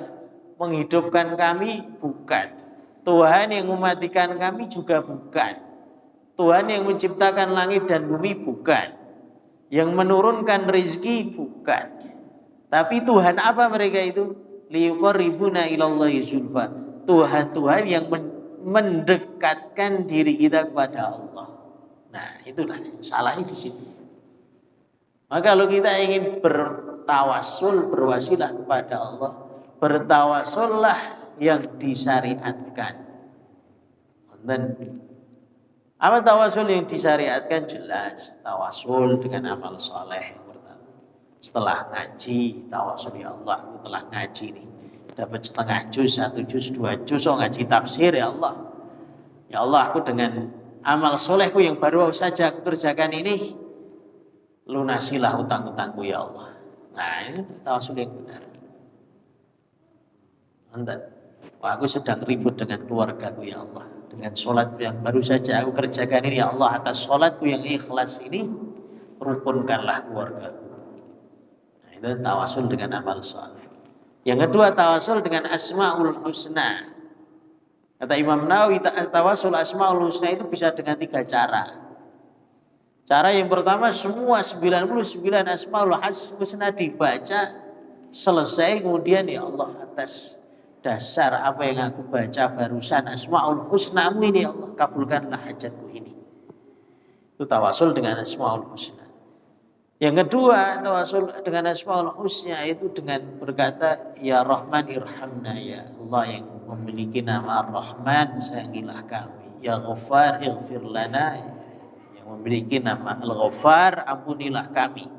menghidupkan kami bukan. Tuhan yang mematikan kami juga bukan. Tuhan yang menciptakan langit dan bumi bukan. Yang menurunkan rezeki bukan. Tapi Tuhan apa mereka itu? Liyuqarribuna ilallahi zulfa. Tuhan-Tuhan yang mendekatkan diri kita kepada Allah. Nah, itulah salahnya di situ. Maka kalau kita ingin bertawasul, berwasilah kepada Allah, bertawasullah yang disyariatkan. Dan apa tawasul yang disyariatkan? Jelas tawasul dengan amal soleh. Setelah ngaji, tawasul, ya Allah, aku telah ngaji nih, dapat setengah juz, 1 juz, 2 juz, ngaji tafsir, ya Allah. Ya Allah, aku dengan amal solehku yang baru saja aku kerjakan ini, lunasilah utang-utangku, ya Allah. Nah, ini tawasul yang benar. Anda, aku sedang ribut dengan keluargaku, ya Allah. Dengan sholat yang baru saja aku kerjakan ini, ya Allah, atas sholatku yang ikhlas ini, rukunkanlah keluargaku. Nah, itu tawasul dengan amal soleh. Yang kedua, tawasul dengan asma'ul husna. Kata Imam Nawawi, tawasul asma'ul husna itu bisa dengan 3 cara. Cara yang pertama, semua 99 asma'ul husna dibaca, selesai, kemudian ya Allah, atas dasar apa yang aku baca barusan, asma'ul husnamu ini, ya Allah, kabulkanlah hajatku ini. Itu tawasul dengan asma'ul husna. Yang kedua, tawasul dengan asma'ul husna itu dengan berkata, ya Rahman irhamna, ya Allah yang memiliki nama Ar-Rahman, sayangilah kami. Ya Ghaffar ighfir lana, yang memiliki nama Al-Ghaffar, ampunilah kami.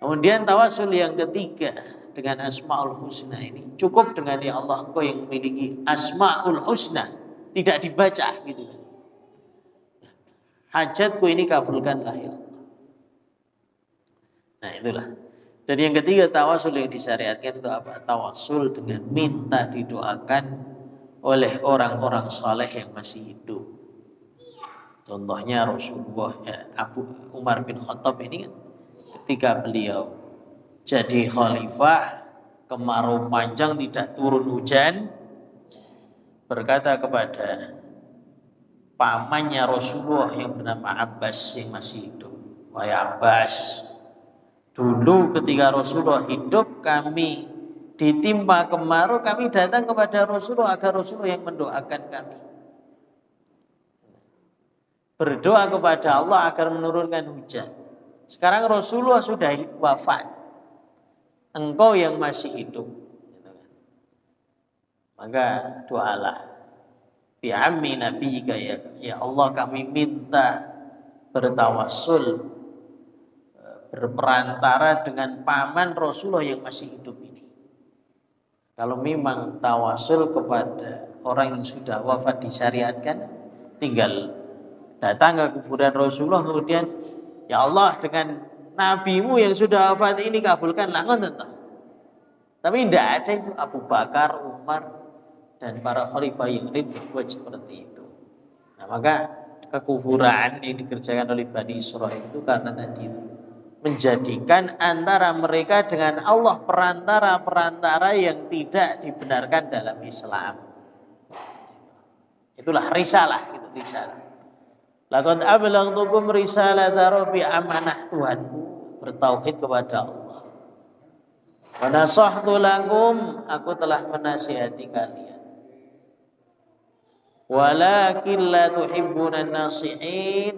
Kemudian tawasul yang ketiga dengan asma'ul husna ini, cukup dengan ya Allah, Engkau yang memiliki asma'ul husna, tidak dibaca gitu. Hajatku ini kabulkanlah, ya Allah. Nah, itulah. Dan yang ketiga, tawasul yang disyariatkan itu apa? Tawasul dengan minta didoakan oleh orang-orang saleh yang masih hidup. Contohnya Rasulullah, Abu Umar bin Khattab ini kan, ketika beliau jadi khalifah, kemarau panjang, tidak turun hujan, berkata kepada pamannya Rasulullah yang bernama Abbas yang masih hidup, wahai Abbas, dulu ketika Rasulullah hidup, kami ditimpa kemarau, kami datang kepada Rasulullah agar Rasulullah yang mendoakan kami. Berdoa kepada Allah agar menurunkan hujan. Sekarang Rasulullah sudah wafat, engkau yang masih hidup, maka doalah. Bi'ammi nabiyika, ya Allah, kami minta bertawassul, berperantara dengan paman Rasulullah yang masih hidup ini. Kalau memang tawasul kepada orang yang sudah wafat disyariatkan, tinggal datang ke kuburan Rasulullah, kemudian ya Allah, dengan nabimu yang sudah wafat ini kabulkanlah, ngoten. Tapi tidak ada itu. Abu Bakar, Umar, dan para khalifah yang lain berbuat seperti itu. Nah, maka kekufuran yang dikerjakan oleh Bani Israil itu karena tadi itu menjadikan antara mereka dengan Allah perantara-perantara yang tidak dibenarkan dalam Islam. Itulah risalah, itu risalah. Laqad ablaghtukum risalata rabbi, amanah Tuhanku, bertauhid kepada Allah. Wa nasahtu lakum, aku telah menasihati kalian. Walakin la tuhibbuna nasihin,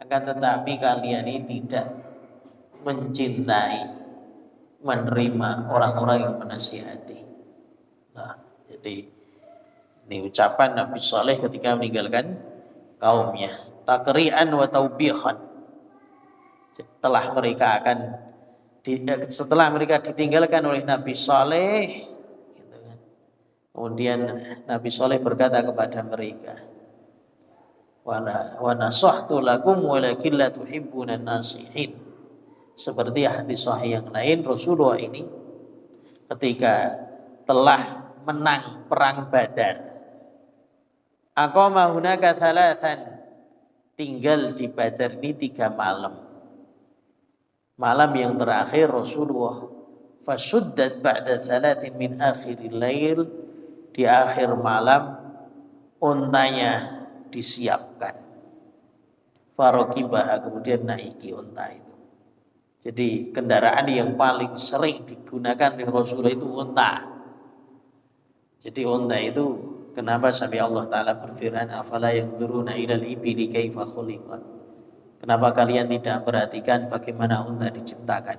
akan tetapi kalian ini tidak mencintai, menerima orang-orang yang menasihati. Nah, jadi ini ucapan Nabi Saleh ketika meninggalkan kaumnya, takri'an wa taubihan. Setelah mereka ditinggalkan oleh Nabi Saleh, gitu kan, Kemudian Nabi Soleh berkata kepada mereka, wa nasahtu lakum walakin la tuhibbunan nasihin. Seperti hadis sahih yang lain, Rasulullah ini ketika telah menang perang Badar, aqama hunaka thalathan, tinggal di Badar ini 3 malam. Malam yang terakhir Rasulullah fasuddat ba'da thalathin min akhiril lail, di akhir malam untanya disiapkan. Farokibah, kemudian naiki unta itu. Jadi kendaraan yang paling sering digunakan oleh Rasulullah itu unta. Jadi unta itu kenapa sampai Allah Ta'ala berfirman, afala yanzuruna ilal ibili kaifa khuliqat. Kenapa kalian tidak perhatikan bagaimana unta diciptakan?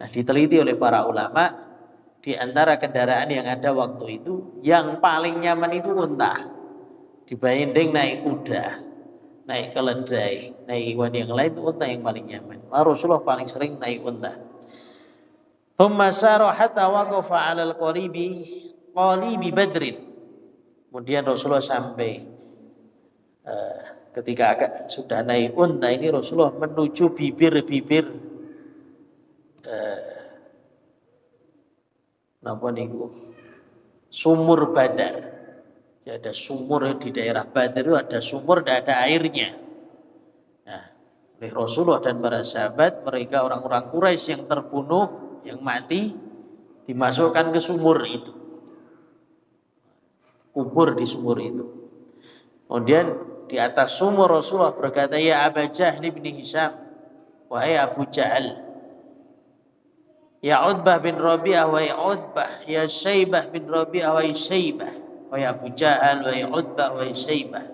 Nah, diteliti oleh para ulama, di antara kendaraan yang ada waktu itu, yang paling nyaman itu unta. Dibanding naik kuda, naik keledai, naik hewan yang lain, itu unta yang paling nyaman. Rasulullah paling sering naik unta. Thumma sara hatta waqafa 'alal qalibi Badrin. Kemudian Rasulullah sampai ketika sudah naik unta ini, Rasulullah menuju bibir-bibir sumur Badar. Jadi ada sumur di daerah Badar itu, ada sumur, tidak ada airnya. Nah, oleh Rasulullah dan para sahabat, mereka orang-orang Quraisy yang terbunuh, yang mati, dimasukkan ke sumur itu, kubur di sumur itu. Kemudian di atas sumur Rasulullah berkata, ya Abu Jahl bin Hisham, wahai Abu Jahal, ya Utbah bin Rabi'ah, wahai Utbah, ya Syaibah bin Rabi'ah, wahai Syaibah, wahai Abu Jahal, wahai Utbah, wahai Syaibah.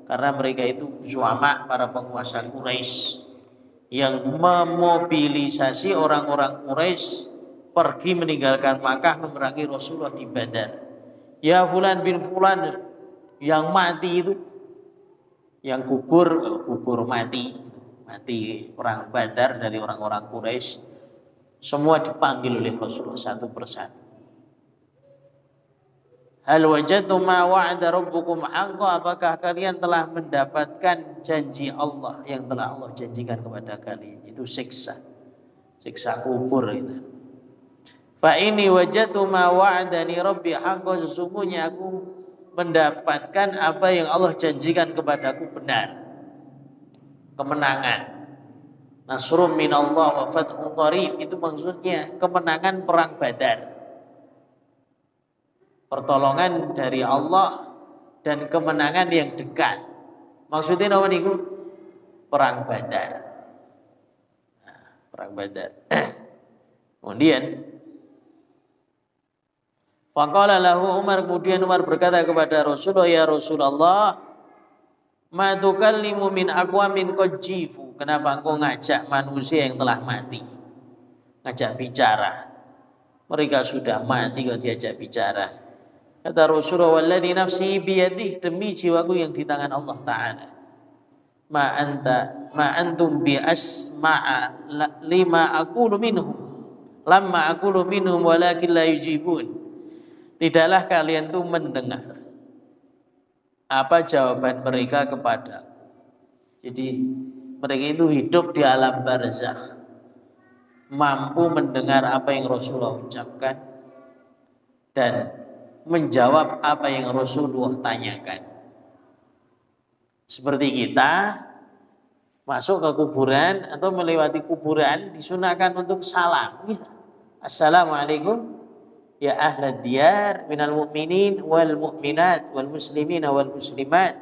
Karena mereka itu zuama, para penguasa Quraisy yang memobilisasi orang-orang Quraisy pergi meninggalkan Makkah memerangi Rasulullah di Badar. Ya Fulan bin Fulan yang mati itu, yang gugur mati perang Badar dari orang-orang Quraisy, semua dipanggil oleh Rasulullah satu persatu. Hal wajadtum ma wa'ada rabbukum haqqan, apakah kalian telah mendapatkan janji Allah yang telah Allah janjikan kepada kalian? Itu siksa kubur itu. Fa ini wajadtu ma wa'adani rabbi haqqan, sesungguhnya aku mendapatkan apa yang Allah janjikan kepadaku benar. Kemenangan. Nasrum minallah wa fathun qarib, itu maksudnya kemenangan perang Badar. Pertolongan dari Allah dan kemenangan yang dekat. Maksudnya apa niku? Perang Badar. Nah, perang Badar. Kemudian faqala lahu Umar, kemudian Umar berkata kepada Rasulullah, ya Rasulullah, ma tukallimu min aqwamin qad jifu, kenapa engkau ngajak manusia yang telah mati, ngajak bicara? Mereka sudah mati kok diajak bicara. Kata Rasulullah, walladzi nafsi biyadih, demi jiwaku yang di tangan Allah Ta'ala, ma antum bi asma'a lima aqulu minhum lamma aqulu minhum walakin la yujibun. Tidaklah kalian tuh mendengar apa jawaban mereka kepada. Jadi mereka itu hidup di alam barzakh, mampu mendengar apa yang Rasulullah ucapkan dan menjawab apa yang Rasulullah tanyakan. Seperti kita masuk ke kuburan atau melewati kuburan, disunahkan untuk salam. Assalamualaikum ya ahlad diyar minal mu'minin wal mu'minat wal muslimina wal muslimat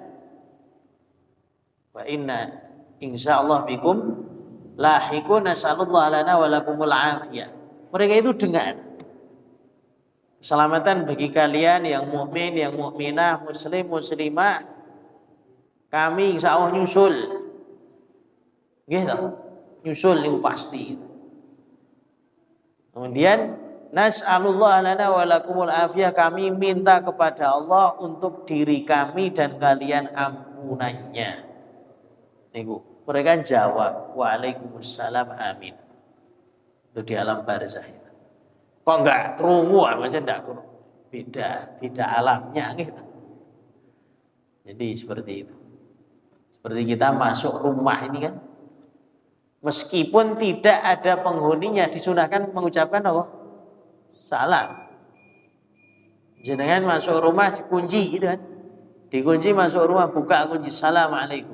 wa inna insyaallah bikum lahiqun, nasallallahu lana wa lakumul afiyah. Mereka itu dengar. Keselamatan bagi kalian yang mukmin, yang mukminah, muslim, muslimah. Kami insyaallah nyusul. Gitu. Nyusul itu pasti. Kemudian nas'alullah lana wa lakumul afiyah, kami minta kepada Allah untuk diri kami dan kalian ampunannya. Niku, mereka jawab, waalaikumsalam amin. Itu di alam barzah. Kok enggak kerungu, macam enggak kerungu. beda alamnya gitu. Jadi seperti itu. Seperti kita masuk rumah ini kan, meskipun tidak ada penghuninya disunahkan mengucapkan apa? Salam. Jenengan masuk rumah dikunci gitu kan. Dikunci masuk rumah, buka kunci, assalamualaikum.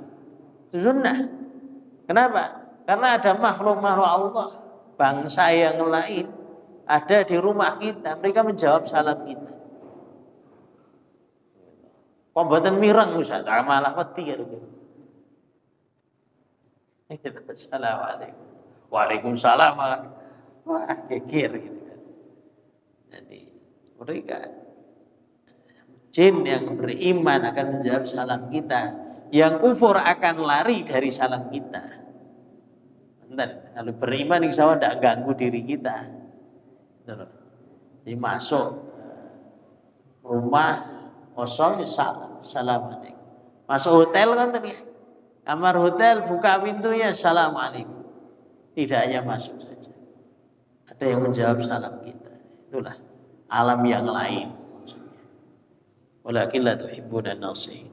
Itu sunnah. Kenapa? Karena ada makhluk-makhluk Allah, bangsa yang lain ada di rumah kita, mereka menjawab salam kita. Kok mboten mireng Ustaz, malah wedi karo gitu. Assalamualaikum. Waalaikumsalam. Wah, geger gitu kan. Jadi mereka jin yang beriman akan menjawab salam kita, yang kufur akan lari dari salam kita. Dan kalau beriman insya Allah tidak ganggu diri kita. Jadi masuk rumah kosong salam, assalamualaikum. Masuk hotel kan tadi, kamar hotel buka pintunya assalamualaikum. Tidak hanya masuk saja, ada yang menjawab salam kita. Itulah alam yang lain. Walakin la tuhibbuna an-nasihin.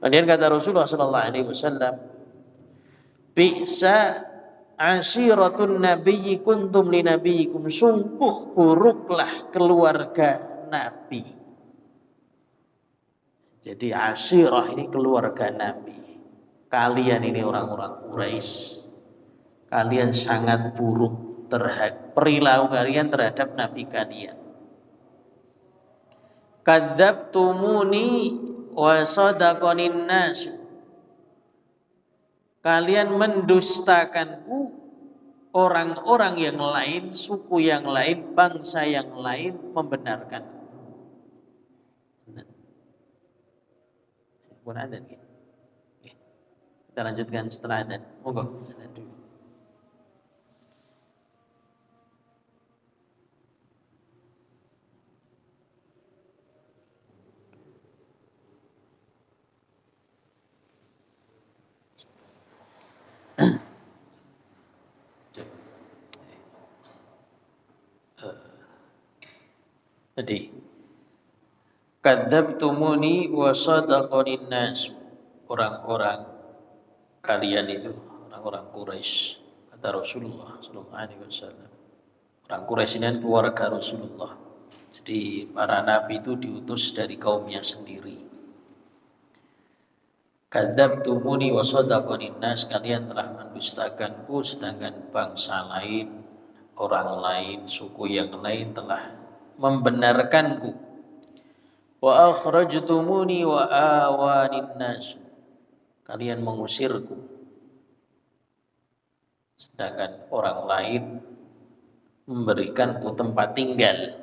Kemudian kata Rasulullah sallallahu alaihi wasallam, "Bi'sa ashiratun nabiyyi kuntum li nabiyyikum." Sungguh buruklah keluarga Nabi. Jadi ashirah ini keluarga Nabi. Kalian ini orang-orang Quraisy, kalian sangat buruk terhadap perilaku kalian terhadap Nabi kalian. Kadzabtumuni wa sadaqanin nas. Kalian mendustakanku, orang-orang yang lain, suku yang lain, bangsa yang lain membenarkan. Pun adzan gitu. Kita lanjutkan setelah adzan. Monggo. Jadi kadzabtumuni wa sadaqanin nas. Orang-orang kalian itu orang-orang Quraisy, kata Rasulullah sallallahu alaihi wasallam. Orang Quraisy ini keluarga Rasulullah. Jadi para nabi itu diutus dari kaumnya sendiri. Kadzabtumuni wa sadaqanin nas, kalian telah mendustakanku sedangkan bangsa lain, orang lain, suku yang lain telah membenarkanku. Wa akhrajtumuni wa awanin nas, kalian mengusirku sedangkan orang lain memberikanku tempat tinggal.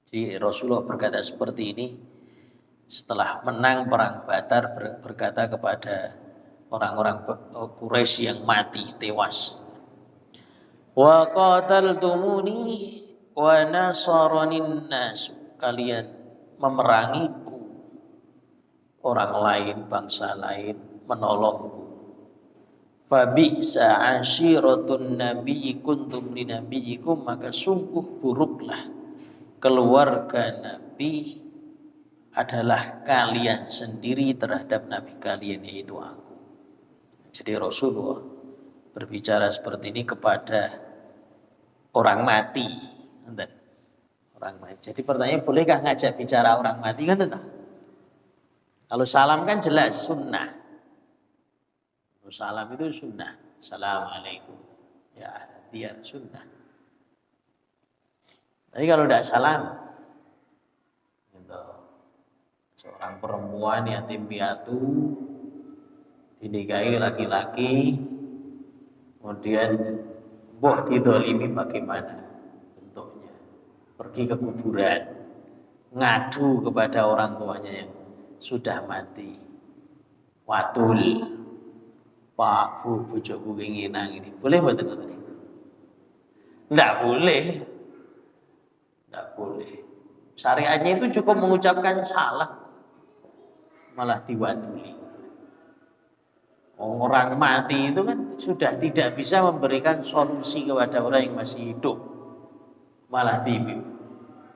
Jadi Rasulullah berkata seperti ini setelah menang perang Badar, berkata kepada orang-orang Quraisy yang mati, tewas. Wa qataltumuni wa nasaranin nas, kalian memerangiku, orang lain, bangsa lain menolongku. Fa bi'sa ashiratun nabiyyi kuntum li nabiyyikum, maka sungguh buruklah keluarga Nabi adalah kalian sendiri terhadap Nabi kalian, yaitu aku. Jadi Rasulullah berbicara seperti ini kepada orang mati. Orang mati. Jadi pertanyaan, bolehkah ngajak bicara orang mati kan tetap? Kalau salam kan jelas sunnah. Kalau salam itu sunnah. Assalamualaikum. Ya, dia sunnah. Tapi kalau tidak salam, gitu. Seorang perempuan yatim piatu dinikahi laki-laki, kemudian boh didolimi bagaimana bentuknya? Pergi ke kuburan, ngadu kepada orang tuanya yang sudah mati. Watul, Pak, Bu, bojoku keinginan ini. Boleh mboten ngoten niku? Enggak boleh. Enggak boleh. Syariatnya itu cukup mengucapkan salam, malah diwaduli. Orang mati itu kan sudah tidak bisa memberikan solusi kepada orang yang masih hidup, malah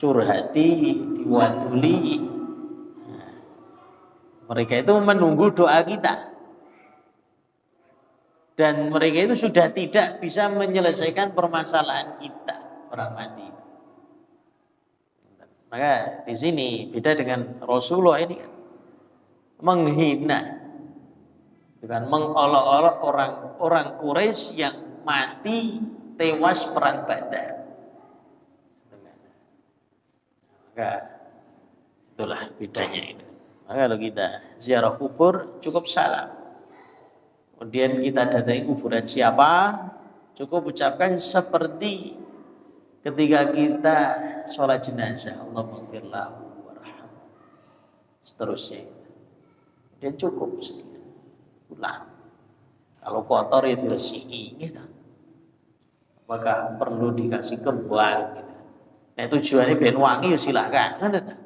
curhati, diwaduli. Mereka itu menunggu doa kita. Dan mereka itu sudah tidak bisa menyelesaikan permasalahan kita, orang mati. Maka di sini beda dengan Rasulullah ini kan menghina, dengan mengolok-olok orang Quraisy yang mati tewas perang Badar. Maka itulah bedanya itu. Maka kalau kita ziarah kubur cukup salam. Kemudian kita datangi kuburan siapa, cukup ucapkan seperti ketika kita sholat jenazah, Allahumma ighfir lahu warhamhu, seterusnya. Dia cukup sekian. Ulang. Kalau kotor itu bersih gitu. Apakah perlu dikasih kembang gitu. Nah tujuannya ben wangi ya silakan kan tetap.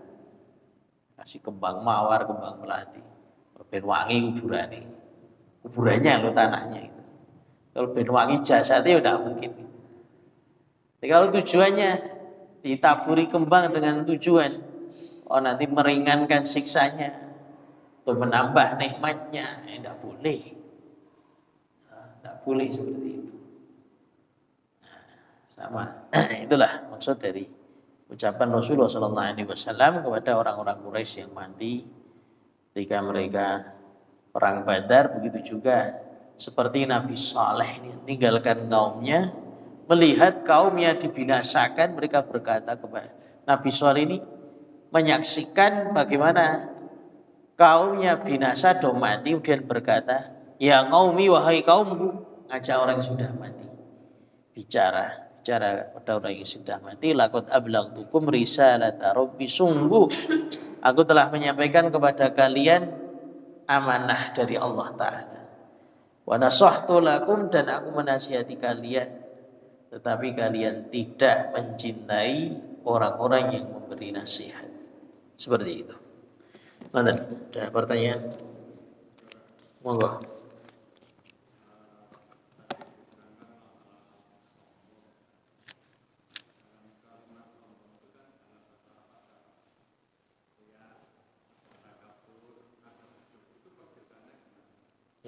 Kasih kembang mawar, kembang melati. Ben wangi kuburannya lo tanahnya itu. Kalau ben wangi jasadnya udah mungkin. Jadi kalau tujuannya ditaburi kembang dengan tujuan nanti meringankan siksanya atau menambah nikmatnya, tidak boleh. Tidak boleh seperti itu. Sama. Itulah maksud dari ucapan Rasulullah SAW kepada orang-orang Quraisy yang mati ketika mereka perang Badar. Begitu juga seperti Nabi Saleh ini meninggalkan kaumnya, melihat kaumnya dibinasakan, mereka berkata kepada Nabi Saleh ini menyaksikan bagaimana kaumnya binasa do mati, kemudian berkata, ya qaumi, wahai kaumku, ngajak orang yang sudah mati bicara pada orang yang sudah mati, laqad ablaghtukum risalata rabbi, sungguh aku telah menyampaikan kepada kalian amanah dari Allah Ta'ala. Wa nasahtu lakum, dan aku menasihati kalian, tetapi kalian tidak mencintai orang-orang yang memberi nasihat. Seperti itu. Ada pertanyaan? Monggo.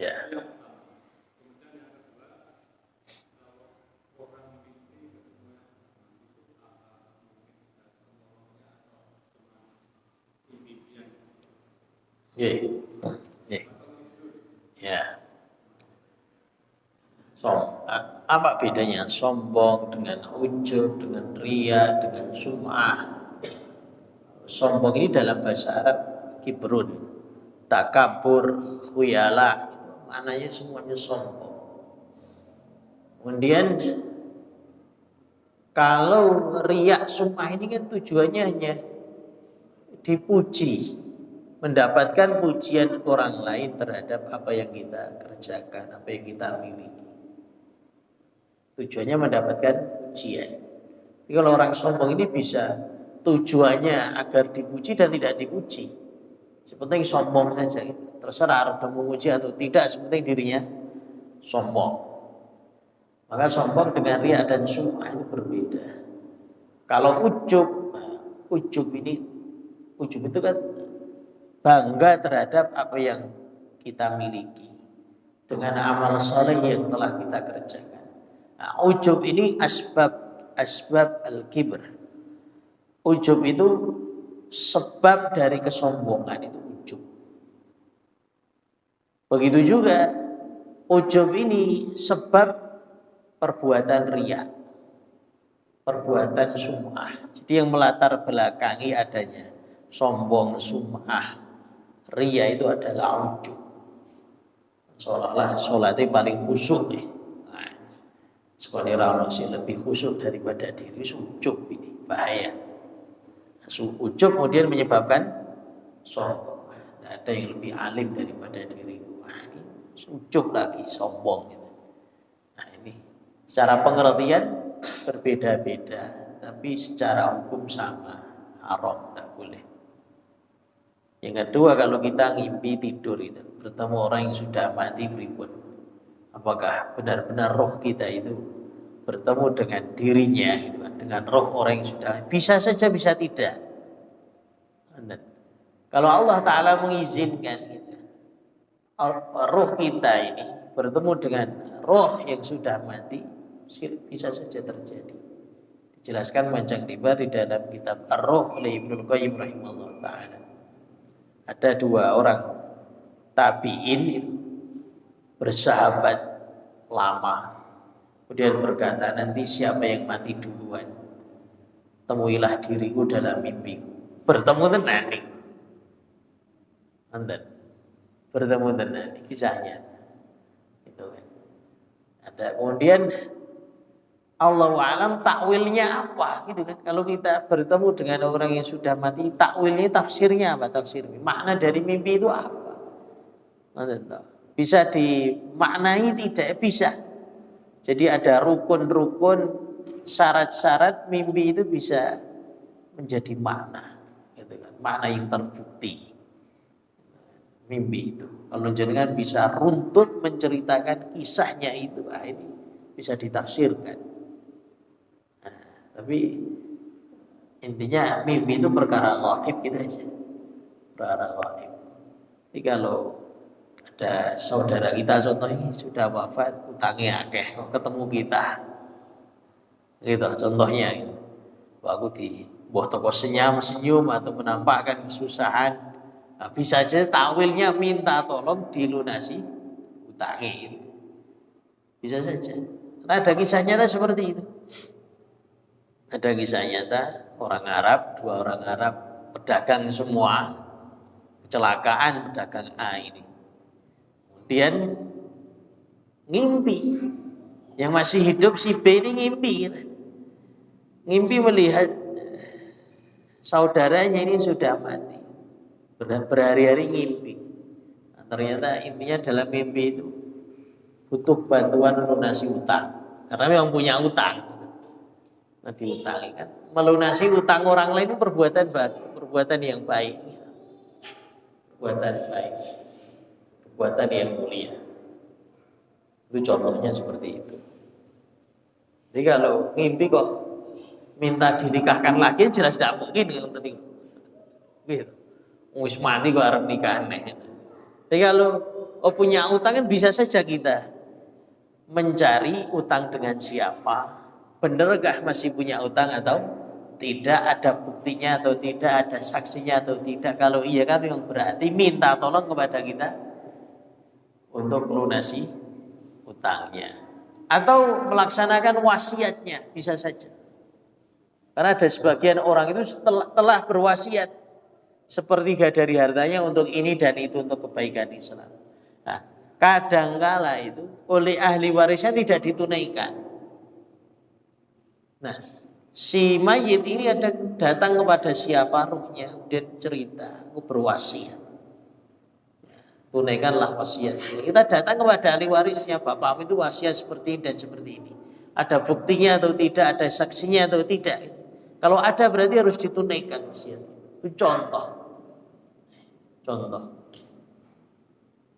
Ya. Ya. Apa bedanya sombong dengan ujub, dengan ria, dengan sum'ah? Sombong ini dalam bahasa Arab kibrun, takabur, khuyala, itu maknanya semuanya sombong. Kemudian kalau riya, sum'ah ini kan tujuannya hanya dipuji, mendapatkan pujian orang lain terhadap apa yang kita kerjakan, apa yang kita miliki. Tujuannya mendapatkan pujian. Jadi kalau orang sombong ini bisa tujuannya agar dipuji dan tidak dipuji. Sepenting sombong saja gitu. Terserah ada memuji atau tidak, sepenting dirinya sombong. Maka sombong dengan riya dan sum'ah itu berbeda. Kalau ujub itu kan bangga terhadap apa yang kita miliki dengan amal saleh yang telah kita kerjakan. Nah, ujub ini asbab al-kibr. Ujub itu sebab dari kesombongan, itu ujub. Begitu juga ujub ini sebab perbuatan riya, perbuatan sum'ah. Jadi yang melatar belakangi adanya sombong, sum'ah, riya itu adalah ujub. Seolah-olah sholatnya paling khusyuk nih. Nah, sekolah rano sih lebih khusyuk daripada diri, ujub ini bahaya. Ujub kemudian menyebabkan sombong. Tidak ada yang lebih alim daripada diriku. Nah, ini ujub lagi, sombong. Nah ini secara pengertian berbeda-beda, tapi secara hukum sama, haram, tidak boleh. Yang kedua, kalau kita ngimpi tidur itu bertemu orang yang sudah mati beribun, apakah benar-benar roh kita itu bertemu dengan dirinya gitu kan, dengan roh orang yang sudah bisa saja bisa tidak. Kalau Allah Ta'ala mengizinkan gitu, roh kita ini bertemu dengan roh yang sudah mati, bisa saja terjadi. Dijelaskan panjang lebar di dalam kitab Ar-Ruh oleh Ibnul Qayyim rahimahullah ta'ala. Ada dua orang tabi'in itu bersahabat lama, kemudian berkata, nanti siapa yang mati duluan, temuilah diriku dalam mimpiku. Bertemu tenan nih, bertemu tenan nih, kisahnya itu kan. Ada kemudian Allah alam takwilnya apa gitu kan. Kalau kita bertemu dengan orang yang sudah mati, takwilnya tafsirnya apa, tafsirnya makna dari mimpi itu apa, bisa dimaknai tidak bisa. Jadi ada rukun-rukun, syarat-syarat mimpi itu bisa menjadi makna gitu kan, makna yang terbukti mimpi itu. Kalau jenengan bisa runtut menceritakan kisahnya itu, ini bisa ditafsirkan. Tapi intinya mimpi itu perkara gaib gitu aja, perkara gaib. Jadi kalau ada saudara kita contohnya sudah wafat, utangnya akeh, ketemu kita, gitu contohnya gitu. Aku di buah toko senyum atau menampakkan kesusahan, nah, bisa aja takwilnya minta tolong dilunasi utangnya itu, bisa saja. Karena ada kisah nyata seperti itu. Ada kisah nyata orang Arab, dua orang Arab pedagang semua, kecelakaan pedagang A ini. Kemudian ngimpi, yang masih hidup si B ini ngimpi gitu. Ngimpi melihat saudaranya ini sudah mati, berhari-hari ngimpi. Nah, ternyata intinya dalam mimpi itu butuh bantuan lunasi utang, karena memang punya utang. Nanti utang kan, melunasi utang orang lain itu perbuatan baik, perbuatan yang baik, perbuatan baik, perbuatan yang mulia. Itu contohnya seperti itu. Jadi kalau ngimpi kok minta dinikahkan lagi, jelas tidak mungkin untuk itu. Gitu. Wis mati kok arep nikah aneh. Jadi kalau punya utang kan bisa saja kita mencari utang dengan siapa. Benarkah masih punya utang atau tidak, ada buktinya atau tidak, ada saksinya atau tidak. Kalau iya kan yang berarti minta tolong kepada kita untuk melunasi utangnya, atau melaksanakan wasiatnya, bisa saja. Karena ada sebagian orang itu telah berwasiat sepertiga dari hartanya untuk ini dan itu, untuk kebaikan Islam. Nah, kadangkala itu oleh ahli warisnya tidak ditunaikan. Nah, si mayit ini ada datang kepada siapa ruhnya, dia cerita, aku berwasiat, tunaikanlah wasiat. Kita datang kepada ahli warisnya, bapakmu itu wasiat seperti ini dan seperti ini. Ada buktinya atau tidak, ada saksinya atau tidak. Kalau ada berarti harus ditunaikan wasiat. Itu contoh.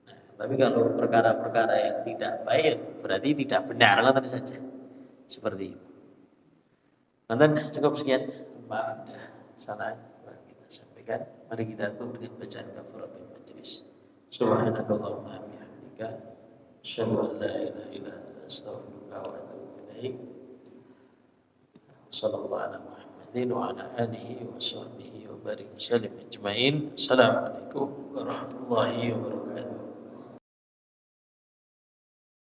Nah, tapi kalau perkara-perkara yang tidak baik berarti tidak benar, kan saja. Seperti itu. Nanti cukup sekian, maaf salah kita sampaikan. Mari kita tutup dengan bacaan kafaratul majlis. Subhanakallahumma wa bihamdika, asyhadu an la ilaha illa anta, astaghfiruka wa atubu ilaik. Sallallahu ala Muhammadin wa ala alihi wa sahbihi wa barik wasallam ajmain. Assalamualaikum warahmatullahi wabarakatuh.